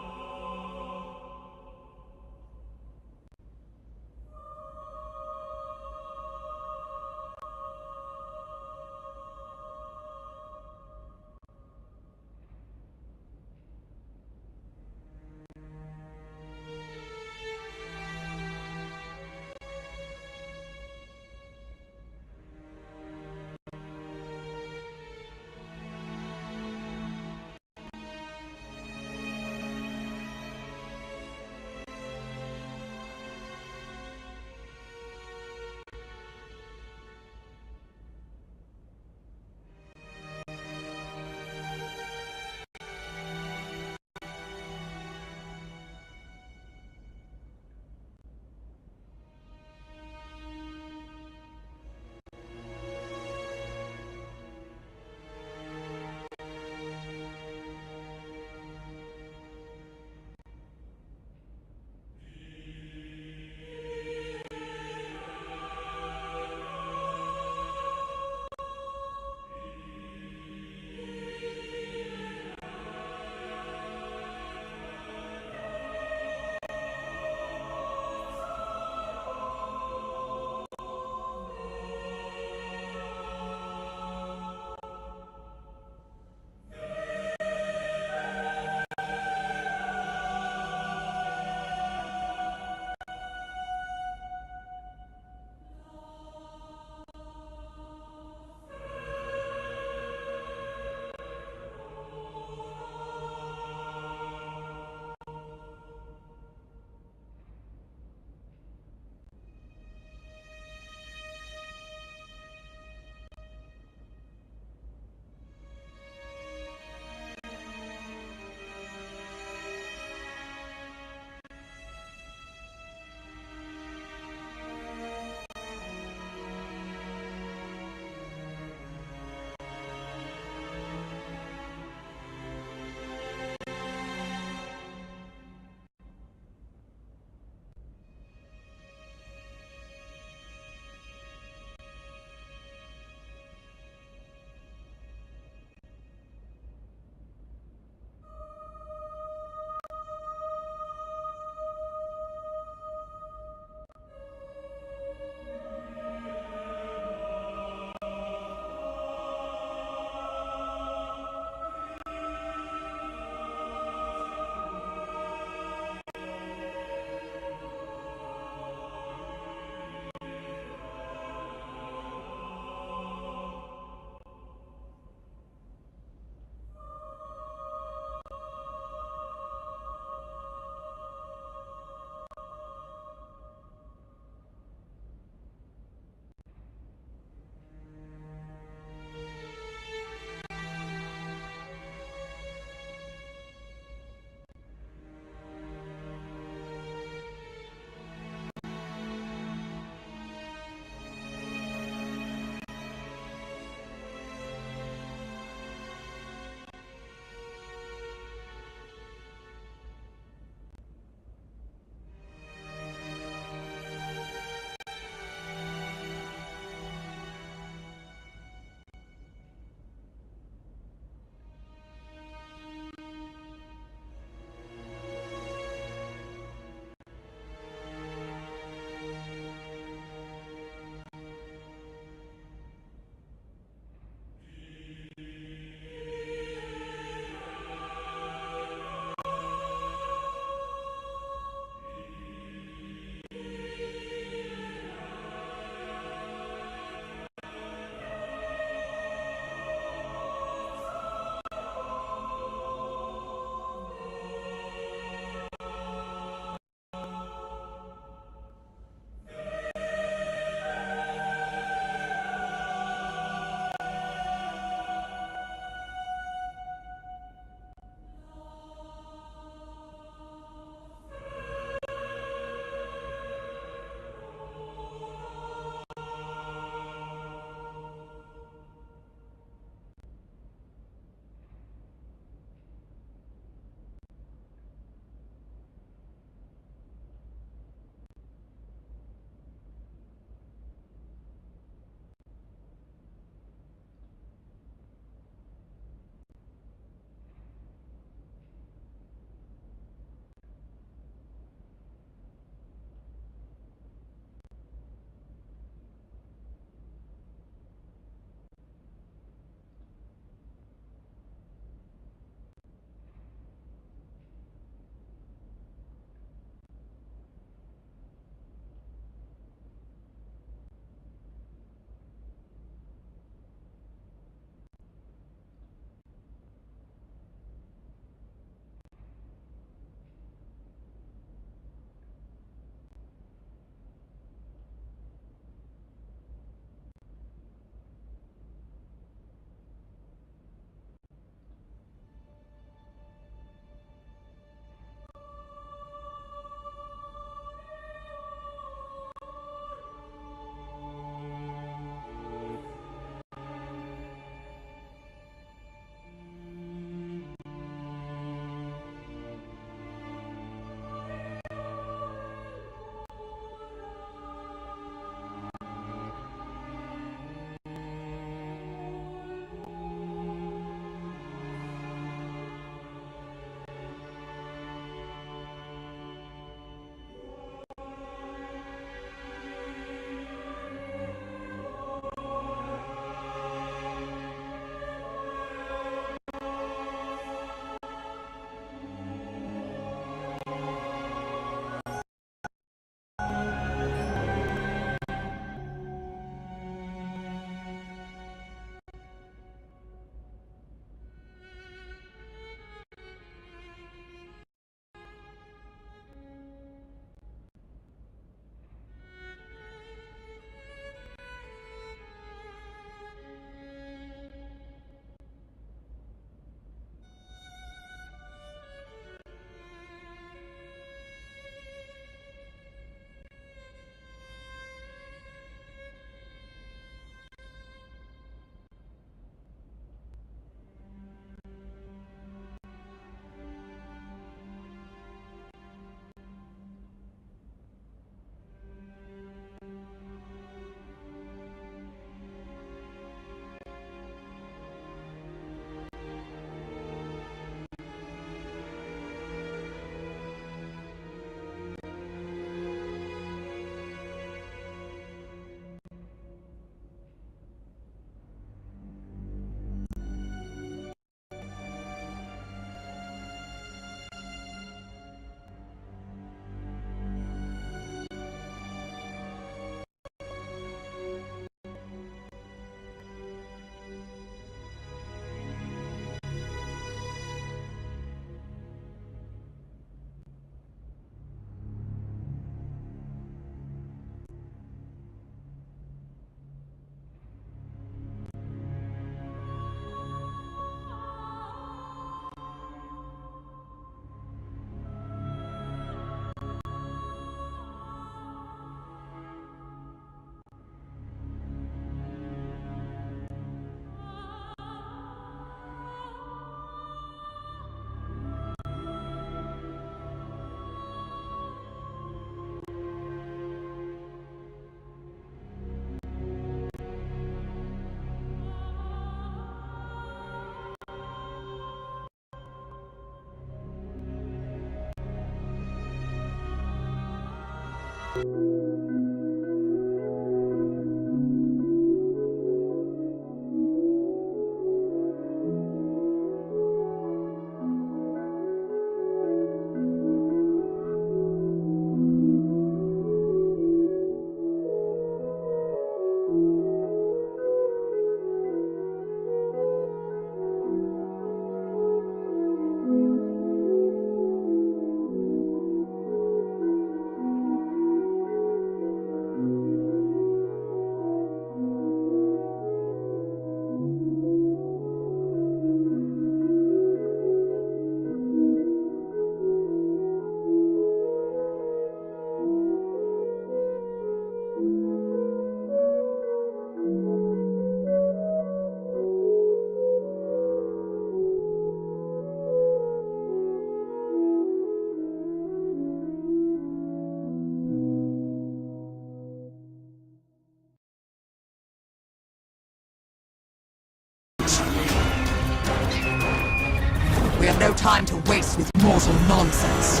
We have no time to waste with mortal nonsense.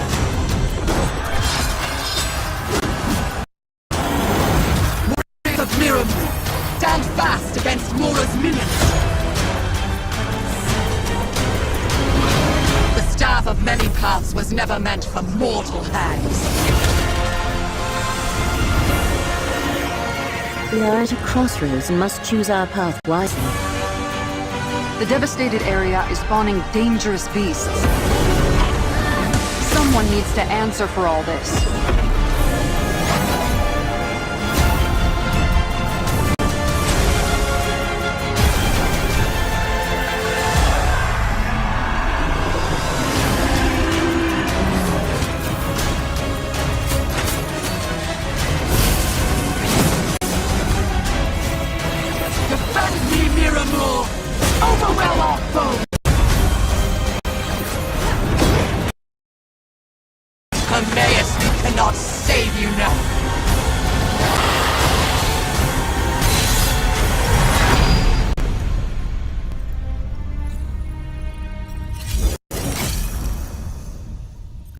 Warriors of Miramu, stand fast against Mora's minions. The staff of many paths was never meant for mortal hands. We are at a crossroads and must choose our path wisely. The devastated area is spawning dangerous beasts. Someone needs to answer for all this. Defend me, Miramu! Overwhelm our foes! Hermaeus cannot save you now!